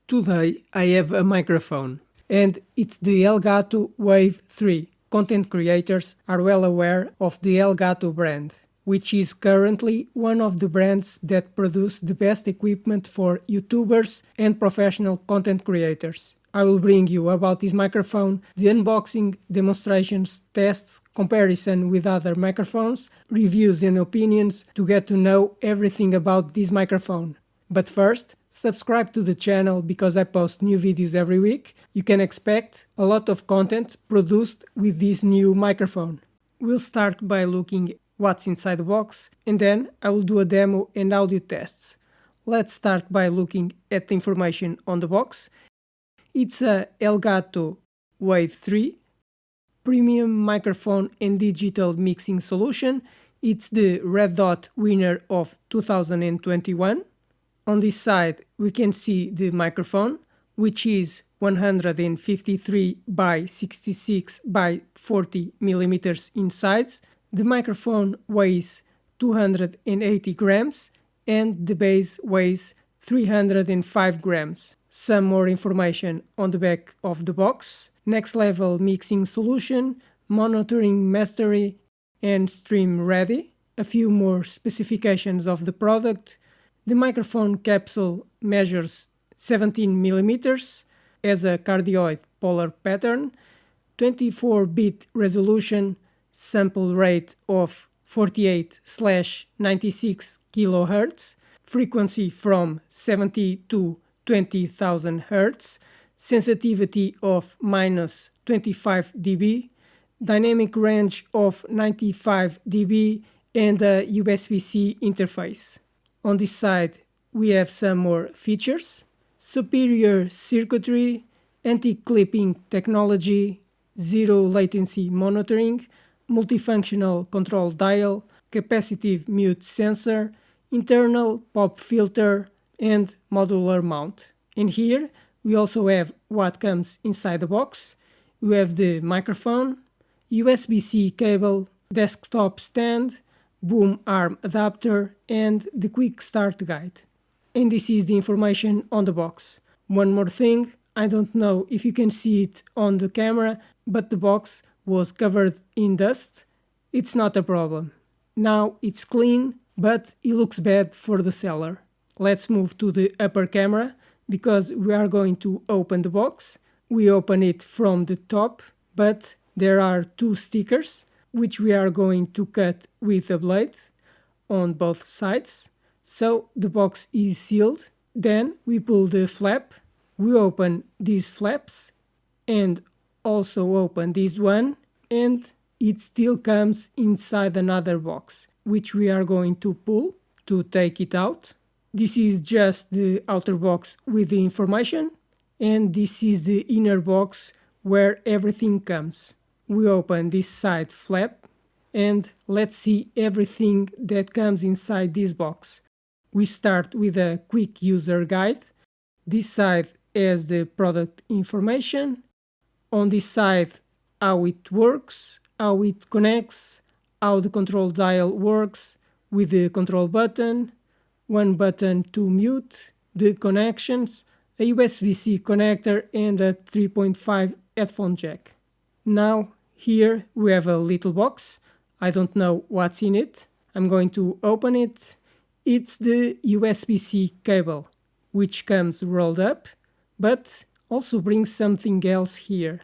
Today I have a microphone, and it's the Elgato Wave 3. Content creators are well aware of the Elgato brand, which is currently one of the brands that produce the best equipment for YouTubers and professional content creators. I will bring you about this microphone, the unboxing, demonstrations, tests, comparison with other microphones, reviews and opinions to get to know everything about this microphone. But first, subscribe to the channel because I post new videos every week. You can expect a lot of content produced with this new microphone. We'll start by looking what's inside the box, and then I will do a demo and audio tests. Let's start by looking at the information on the box. It's a Elgato Wave 3 premium microphone and digital mixing solution. It's the Red Dot winner of 2021. On this side we can see the microphone, which is 153 by 66 by 40 millimeters in size. The microphone weighs 280 grams and the base weighs 305 grams. Some more information on the back of the box. Next level mixing solution, monitoring mastery and stream ready. A few more specifications of the product. The microphone capsule measures 17 millimeters, has a cardioid polar pattern, 24-bit resolution, sample rate of 48/96 kHz, frequency from 70 to 20,000 Hz, sensitivity of -25 dB, dynamic range of 95 dB, and a USB-C interface. On this side we have some more features: superior circuitry, anti-clipping technology, zero latency monitoring, multifunctional control dial, capacitive mute sensor, internal pop filter, and modular mount. And here we also have what comes inside the box. We have the microphone, USB-C cable, desktop stand, boom arm adapter, and the quick start guide. And this is the information on the box. One more thing, I don't know if you can see it on the camera, but the box was covered in dust. It's not a problem. Now it's clean, but it looks bad for the seller. Let's move to the upper camera because we are going to open the box. We open it from the top, but there are two stickers which we are going to cut with a blade on both sides. So the box is sealed. Then we pull the flap, we open these flaps and also open this one, and it still comes inside another box, which we are going to pull to take it out. This is just the outer box with the information, and this is the inner box where everything comes. We open this side flap and let's see everything that comes inside this box. We start with a quick user guide. This side has the product information. On this side, how it works, how it connects, how the control dial works with the control button, one button to mute, the connections, a USB-C connector and a 3.5 headphone jack. Now here we have a little box. I don't know what's in it. I'm going to open it. It's the USB-C cable, which comes rolled up, but also brings something else here.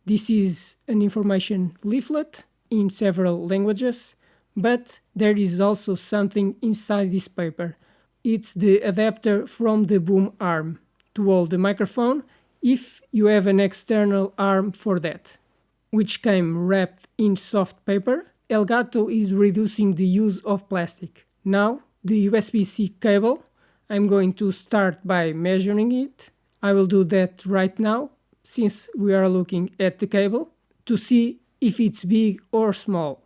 This is an information leaflet in several languages, but there is also something inside this paper. It's the adapter from the boom arm to hold the microphone if you have an external arm for that, which came wrapped in soft paper. Elgato is reducing the use of plastic. Now the USB-C cable, I'm going to start by measuring it. I will do that right now, since we are looking at the cable, to see if it's big or small.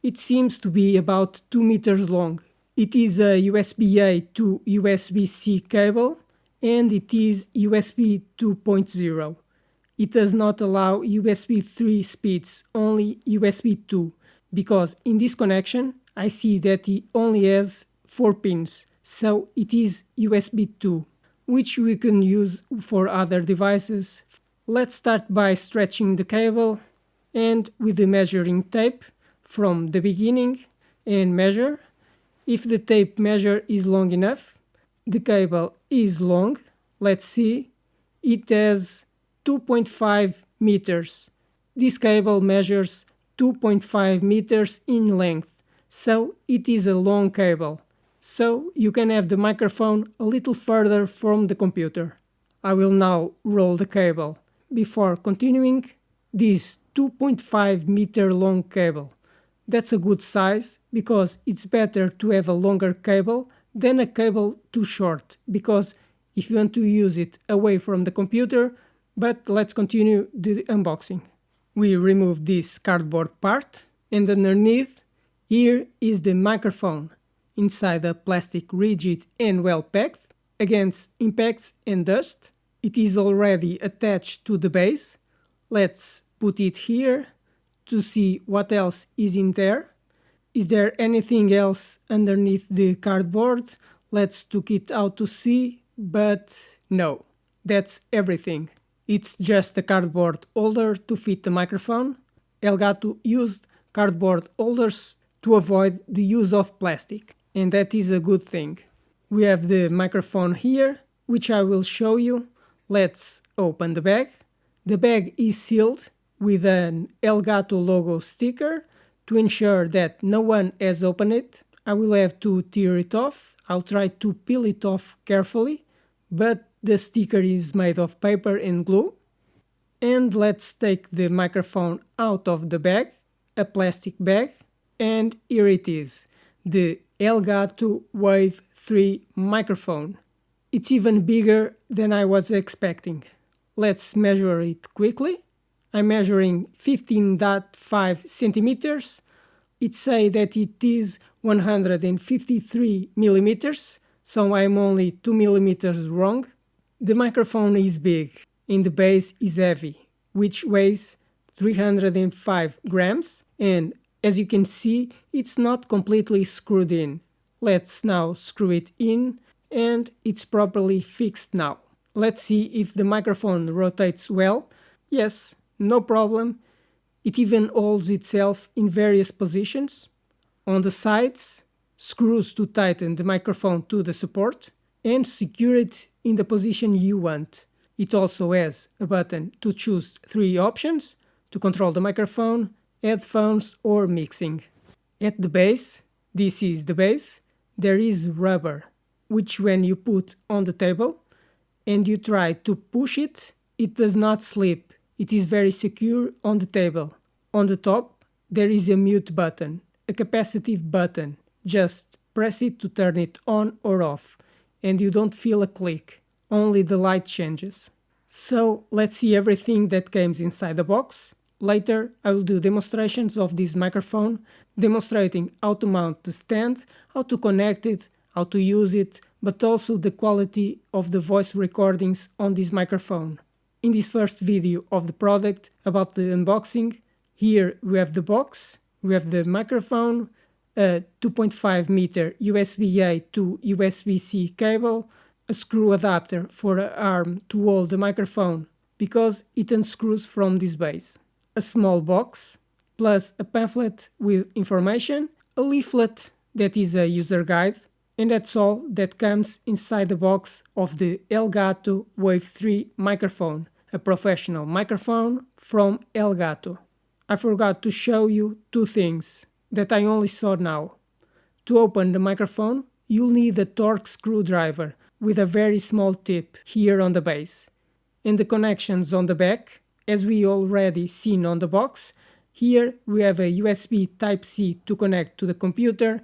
It seems to be about 2 meters long. It is a USB-A to USB-C cable, and it is USB 2.0. It does not allow USB 3 speeds, only USB 2, because in this connection I see that it only has 4 pins, so it is USB 2. which we can use for other devices. Let's start by stretching the cable and with the measuring tape from the beginning and measure. If the tape measure is long enough, the cable is long. Let's see, it has 2.5 meters. This cable measures 2.5 meters in length, so it is a long cable. So you can have the microphone a little further from the computer. I will now roll the cable. Before continuing, this 2.5 meter long cable. That's a good size because it's better to have a longer cable than a cable too short, because if you want to use it away from the computer. But let's continue the unboxing. We remove this cardboard part, and underneath here is the microphone, inside a plastic rigid and well packed against impacts and dust. It is already attached to the base. Let's put it here to see what else is in there. Is there anything else underneath the cardboard? Let's take it out to see, but no, that's everything. It's just a cardboard holder to fit the microphone. Elgato used cardboard holders to avoid the use of plastic, and that is a good thing. We have the microphone here, which I will show you. Let's open the bag. The bag is sealed with an Elgato logo sticker to ensure that no one has opened it. I will have to tear it off. I'll try to peel it off carefully, but the sticker is made of paper and glue. And let's take the microphone out of the bag, a plastic bag, and here it is, the Elgato Wave 3 microphone. It's even bigger than I was expecting. Let's measure it quickly. I'm measuring 15.5 centimeters. It says that it is 153 millimeters, so I'm only 2 millimeters wrong. The microphone is big and the base is heavy, which weighs 305 grams, and as you can see, it's not completely screwed in. Let's now screw it in, and it's properly fixed now. Let's see if the microphone rotates well. Yes, no problem. It even holds itself in various positions. On the sides, screws to tighten the microphone to the support and secure it in the position you want. It also has a button to choose 3 options to control the microphone, headphones or mixing. At the base, this is the base, there is rubber, which when you put on the table and you try to push it, it does not slip. It is very secure on the table. On the top, there is a mute button, a capacitive button. Just press it to turn it on or off, and you don't feel a click, only the light changes. So let's see everything that comes inside the box. Later I will do demonstrations of this microphone, demonstrating how to mount the stand, how to connect it, how to use it, but also the quality of the voice recordings on this microphone. In this first video of the product about the unboxing, here we have the box, we have the microphone, a 2.5 meter USB-A to USB-C cable, a screw adapter for an arm to hold the microphone because it unscrews from this base, a small box, plus a pamphlet with information, a leaflet that is a user guide, and that's all that comes inside the box of the Elgato Wave 3 microphone, a professional microphone from Elgato. I forgot to show you 2 things that I only saw now. To open the microphone, you'll need a Torx screwdriver with a very small tip here on the base. And the connections on the back, as we already seen on the box, here we have a USB Type-C to connect to the computer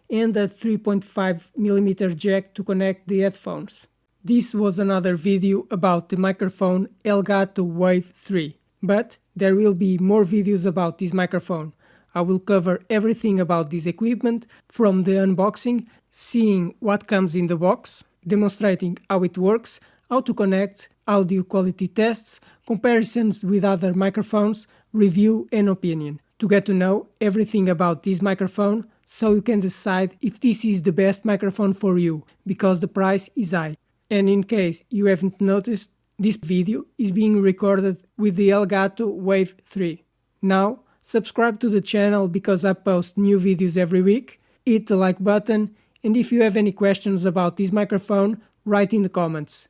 and a 3.5mm jack to connect the headphones. This was another video about the microphone Elgato Wave 3, but there will be more videos about this microphone. I will cover everything about this equipment, from the unboxing, seeing what comes in the box, demonstrating how it works, how to connect, audio quality tests, comparisons with other microphones, review and opinion, to get to know everything about this microphone so you can decide if this is the best microphone for you, because the price is high. And in case you haven't noticed, this video is being recorded with the Elgato Wave 3. Now, subscribe to the channel because I post new videos every week, hit the like button, and if you have any questions about this microphone, write in the comments.